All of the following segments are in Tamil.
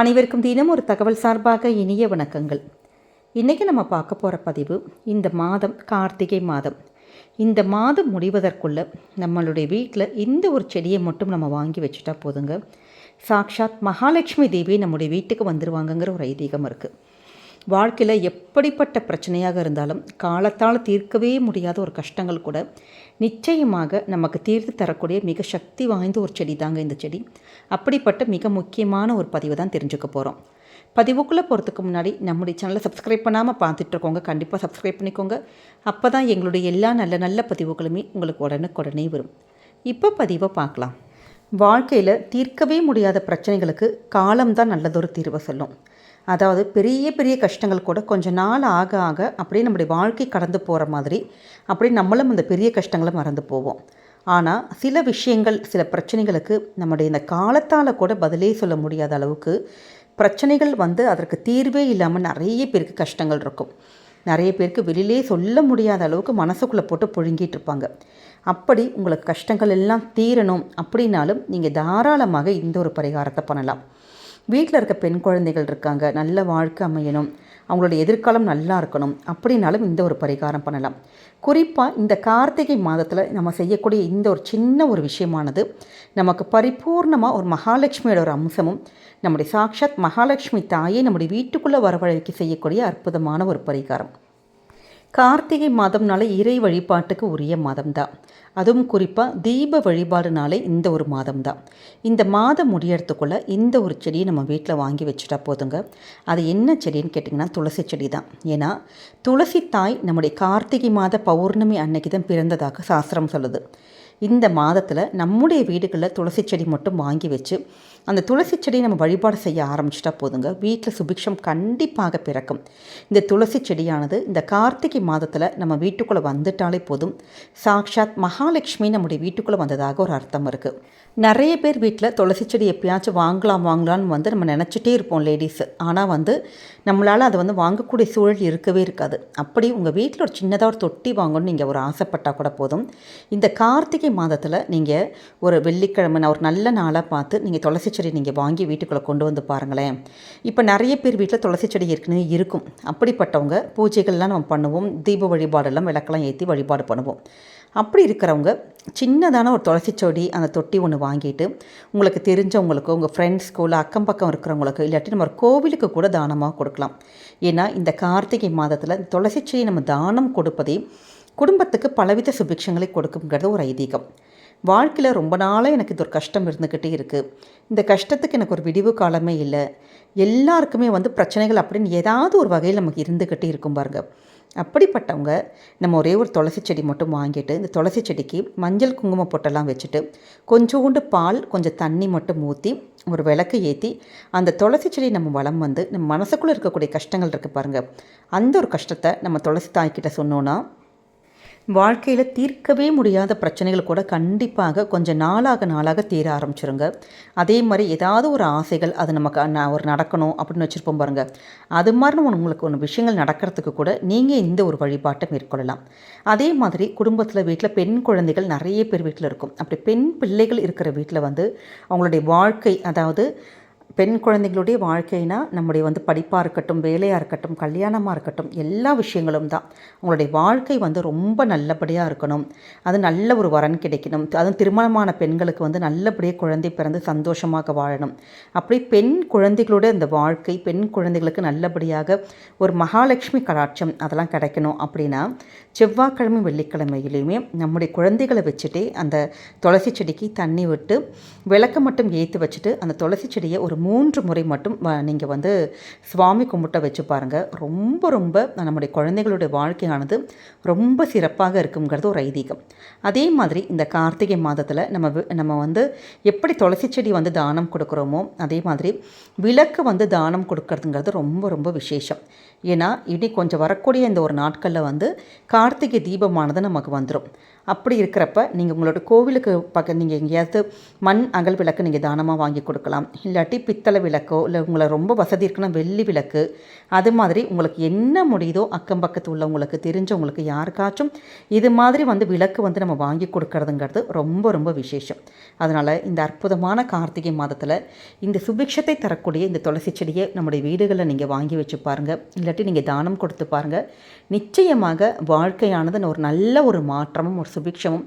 அனைவருக்கும் தினம் ஒரு தகவல் சார்பாக இனிய வணக்கங்கள். இன்றைக்கி நம்ம பார்க்க போகிற பதிவு இந்த மாதம் கார்த்திகை மாதம். இந்த மாதம் முடிவதற்குள்ளே நம்மளுடைய வீட்டில் இந்த ஒரு செடியை மட்டும் நம்ம வாங்கி வச்சுட்டா போதுங்க, சாக்ஷாத் மகாலட்சுமி தேவி நம்முடைய வீட்டுக்கு வந்துடுவாங்கங்கிற ஒரு ஐதீகம் இருக்குது. வாழ்க்கையில் எப்படிப்பட்ட பிரச்சனையாக இருந்தாலும் காலத்தால் தீர்க்கவே முடியாத ஒரு கஷ்டங்கள் கூட நிச்சயமாக நமக்கு தீர்த்து தரக்கூடிய மிக சக்தி வாய்ந்த ஒரு செடி தாங்க இந்த செடி. அப்படிப்பட்ட மிக முக்கியமான ஒரு பதிவு தான் தெரிஞ்சுக்க போகிறோம். பதிவுக்குள்ளே போகிறதுக்கு முன்னாடி நம்முடைய சேனலை சப்ஸ்கிரைப் பண்ணாமல் பார்த்துட்ருக்கோங்க, கண்டிப்பாக சப்ஸ்கிரைப் பண்ணிக்கோங்க. அப்போ தான் எங்களுடைய எல்லா நல்ல நல்ல பதிவுகளுமே உங்களுக்கு உடனுக்குடனே வரும். இப்போ பதிவை பார்க்கலாம். வாழ்க்கையில் தீர்க்கவே முடியாத பிரச்சனைகளுக்கு காலம்தான் நல்லதொரு தீர்வை சொல்லும். அதாவது பெரிய பெரிய கஷ்டங்கள் கூட கொஞ்சம் நாள் ஆக ஆக அப்படியே நம்முடைய வாழ்க்கை கடந்து போகிற மாதிரி அப்படியே நம்மளும் அந்த பெரிய கஷ்டங்களை மறந்து போவோம். ஆனால் சில விஷயங்கள், சில பிரச்சனைகளுக்கு நம்முடைய இந்த காலத்தால் கூட பதிலே சொல்ல முடியாத அளவுக்கு பிரச்சனைகள் அதற்கு தீர்வே இல்லாமல் நிறைய பேருக்கு கஷ்டங்கள் இருக்கும். நிறைய பேருக்கு வெளியிலே சொல்ல முடியாத அளவுக்கு மனசுக்குள்ளே போட்டு புழுங்கிட்டு இருப்பாங்க. அப்படி உங்களுக்கு கஷ்டங்கள் எல்லாம் தீரணும் அப்படின்னாலும் நீங்கள் தாராளமாக இந்த ஒரு பரிகாரத்தை பண்ணலாம். வீட்டில் இருக்க பெண் குழந்தைகள் இருக்காங்க, நல்ல வாழ்க்கை அமையணும், அவங்களோட எதிர்காலம் நல்லா இருக்கணும் அப்படின்னாலும் இந்த ஒரு பரிகாரம் பண்ணலாம். குறிப்பாக இந்த கார்த்திகை மாதத்தில் நம்ம செய்யக்கூடிய இந்த ஒரு சின்ன ஒரு விஷயமானது நமக்கு பரிபூர்ணமாக ஒரு மகாலட்சுமியோட ஒரு அம்சமும் நம்முடைய சாக்ஷாத் மகாலட்சுமி தாயை நம்முடைய வீட்டுக்குள்ளே வரவழைக்க செய்யக்கூடிய அற்புதமான ஒரு பரிகாரம். கார்த்திகை மாதம்னாலே இறை வழிபாட்டுக்கு உரிய மாதம்தான். அதுவும் குறிப்பாக தீப வழிபாடுனாலே இந்த ஒரு மாதம்தான். இந்த மாதம் முடியறதுக்குள்ளே இந்த ஒரு செடியை நம்ம வீட்டில் வாங்கி வச்சுட்டா போதுங்க. அது என்ன செடின்னு கேட்டிங்கன்னா துளசி செடி தான். ஏன்னா துளசி தாய் நம்முடைய கார்த்திகை மாத பௌர்ணமி அன்னைக்கு தான் பிறந்ததாக சாஸ்திரம் சொல்லுது. இந்த மாதத்தில் நம்முடைய வீடுகளில் துளசி செடி மட்டும் வாங்கி வச்சு அந்த துளசி செடியை நம்ம வழிபாடு செய்ய ஆரம்பிச்சிட்டா போதுங்க, வீட்டில் சுபிக்ஷம் கண்டிப்பாக பிறக்கும். இந்த துளசி செடியானது இந்த கார்த்திகை மாதத்தில் நம்ம வீட்டுக்குள்ளே வந்துட்டாலே போதும், சாக்ஷாத் மகாலட்சுமி நம்முடைய வீட்டுக்குள்ளே வந்ததாக ஒரு அர்த்தம் இருக்குது. நிறைய பேர் வீட்டில் துளசி செடி எப்பயாச்சும் வாங்கலான்னு நம்ம நினச்சிட்டே இருப்போம் லேடிஸு. ஆனால் நம்மளால் அதை வாங்கக்கூடிய சூழல் இருக்கவே இருக்காது. அப்படி உங்கள் வீட்டில் ஒரு சின்னதாக ஒரு தொட்டி வாங்கணும்னு நீங்கள் ஒரு ஆசைப்பட்டால் கூட போதும், இந்த கார்த்திகை மாதத்தில் நீங்கள் ஒரு வெள்ளிக்கிழமை ஒரு நல்ல நாளாக பார்த்து நீங்கள் துளசி செடி நீங்கள் வாங்கி வீட்டுக்குள்ளே கொண்டு வந்து பாருங்களேன். இப்போ நிறைய பேர் வீட்டில் துளசி செடி ஏற்கனவே இருக்கும். அப்படிப்பட்டவங்க பூஜைகள்லாம் நம்ம பண்ணுவோம், தீப வழிபாடெல்லாம் விளக்கெல்லாம் ஏற்றி வழிபாடு பண்ணுவோம். அப்படி இருக்கிறவங்க சின்னதான ஒரு துளசி செடி அந்த தொட்டி ஒன்று வாங்கிட்டு உங்களுக்கு தெரிஞ்சவங்களுக்கு, உங்கள் ஃப்ரெண்ட்ஸ்க்கு, இல்லை அக்கம் பக்கம் இருக்கிறவங்களுக்கு, இல்லாட்டி நம்ம ஒரு கோவிலுக்கு கூட தானமாக கொடுக்கலாம். ஏன்னா இந்த கார்த்திகை மாதத்தில் துளசி செடி நம்ம தானம் கொடுப்பதே குடும்பத்துக்கு பலவித சுபிக்ஷங்களை கொடுக்குங்கிறது ஒரு ஐதீகம். வாழ்க்கையில் ரொம்ப நாளாக எனக்கு இது ஒரு கஷ்டம் இருந்துக்கிட்டே இருக்குது, இந்த கஷ்டத்துக்கு எனக்கு ஒரு விடிவு காலமே இல்லை, எல்லாருக்குமே பிரச்சனைகள் அப்படின்னு ஏதாவது ஒரு வகையில் நமக்கு இருந்துக்கிட்டே இருக்கும் பாருங்க. அப்படிப்பட்டவங்க நம்ம ஒரே ஒரு துளசி செடி மட்டும் வாங்கிட்டு இந்த துளசி செடிக்கு மஞ்சள் குங்குமம் பொட்டெல்லாம் வச்சுட்டு கொஞ்சோண்டு பால், கொஞ்சம் தண்ணி மட்டும் ஊற்றி ஒரு விளக்கு ஏற்றி அந்த துளசி செடி நம்ம வலம் நம்ம மனசுக்குள்ளே இருக்கக்கூடிய கஷ்டங்கள் இருக்குது பாருங்கள், அந்த ஒரு கஷ்டத்தை நம்ம துளசி தாய்கிட்ட சொன்னோன்னா வாழ்க்கையில் தீர்க்கவே முடியாத பிரச்சனைகள் கூட கண்டிப்பாக கொஞ்சம் நாளாக தீர ஆரம்பிச்சிருங்க. அதே மாதிரி ஏதாவது ஒரு ஆசைகள் அது நமக்கு ஒரு நடக்கணும் அப்படின்னு வச்சுருப்போம் பாருங்கள், அது மாதிரி உங்களுக்கு விஷயங்கள் நடக்கிறதுக்கு கூட நீங்கள் இந்த ஒரு வழிபாட்டை மேற்கொள்ளலாம். அதே மாதிரி குடும்பத்தில் வீட்டில் பெண் குழந்தைகள் நிறைய பேர் வீட்டில் இருக்கும். அப்படி பெண் பிள்ளைகள் இருக்கிற வீட்டில் அவங்களுடைய வாழ்க்கை, அதாவது பெண் குழந்தைகளுடைய வாழ்க்கைனா நம்முடைய படிப்பாக இருக்கட்டும், வேலையாக இருக்கட்டும், கல்யாணமாக இருக்கட்டும், எல்லா விஷயங்களும் தான். அவங்களுடைய வாழ்க்கை ரொம்ப நல்லபடியாக இருக்கணும், அது நல்ல ஒரு வரன் கிடைக்கணும், அதுவும் திருமணமான பெண்களுக்கு நல்லபடியாக குழந்தை பிறந்து சந்தோஷமாக வாழணும். அப்படி பெண் குழந்தைகளோட அந்த வாழ்க்கை, பெண் குழந்தைகளுக்கு நல்லபடியாக ஒரு மகாலட்சுமி கடாட்சம் அதெல்லாம் கிடைக்கணும் அப்படின்னா செவ்வாய்க்கிழமை வெள்ளிக்கிழமையிலையுமே நம்முடைய குழந்தைகளை வச்சுட்டே அந்த துளசி செடிக்கு தண்ணி விட்டு விளக்க மட்டும் ஏற்றி வச்சுட்டு அந்த துளசி செடியை ஒரு 3 முறை மட்டும் நீங்கள் சுவாமி கும்பிட்ட வச்சு பாருங்கள். ரொம்ப நம்முடைய குழந்தைகளுடைய வாழ்க்கையானது ரொம்ப சிறப்பாக இருக்குங்கிறது ஒரு ஐதீகம். அதே மாதிரி இந்த கார்த்திகை மாதத்தில் நம்ம எப்படி துளசி செடி தானம் கொடுக்குறோமோ அதே மாதிரி விளக்கு தானம் கொடுக்கறதுங்கிறது ரொம்ப விசேஷம். ஏன்னா இனி கொஞ்சம் வரக்கூடிய இந்த ஒரு நாட்களில் கார்த்திகை தீபமானது நமக்கு வந்துடும். அப்படி இருக்கிறப்ப நீங்கள் உங்களோட கோவிலுக்கு நீங்கள் எங்கேயாவது மண் அகல் விளக்கு நீங்கள் தானமாக வாங்கி கொடுக்கலாம். இல்லாட்டி பித்தளை விளக்கோ, இல்லை உங்களை ரொம்ப வசதி இருக்குன்னா வெள்ளி விளக்கு, அது மாதிரி உங்களுக்கு என்ன முடியுதோ அக்கம் பக்கத்து உள்ளவங்களுக்கு தெரிஞ்சவங்களுக்கு யாருக்காச்சும் இது மாதிரி விளக்கு நம்ம வாங்கி கொடுக்கறதுங்கிறது ரொம்ப விசேஷம். அதனால் இந்த அற்புதமான கார்த்திகை மாதத்தில் இந்த சுபிக்ஷத்தை தரக்கூடிய இந்த துளசி செடியை நம்முடைய வீடுகளில் நீங்கள் வாங்கி வச்சு பாருங்கள், இல்லாட்டி நீங்கள் தானம் கொடுத்து பாருங்கள். நிச்சயமாக வாழ்க்கையானது ஒரு நல்ல ஒரு மாற்றமும் ஒரு சுபிக்ஷமும்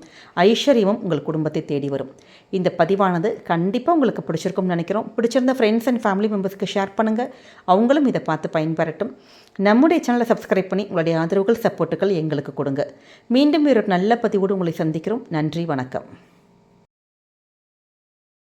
ஐஸ்வர்யமும் உங்கள் குடும்பத்தை தேடி வரும். இந்த பதிவானது கண்டிப்பாக உங்களுக்கு பிடிச்சிருக்கும்னு நினைக்கிறோம். பிடிச்சிருந்த ஃப்ரெண்ட்ஸ் அண்ட் ஃபேமிலி மெம்பர்ஸ்க்கு ஷேர் பண்ணுங்கள், அவங்களும் இதை பார்த்து பயன்பெறட்டும். நம்முடைய சேனலை சப்ஸ்கிரைப் பண்ணி உங்களுடைய ஆதரவுகள் சப்போர்ட்டுகள் எங்களுக்கு கொடுங்க. மீண்டும் வேறு நல்ல பதிவோடு உங்களை சந்திக்கிறோம். நன்றி, வணக்கம்.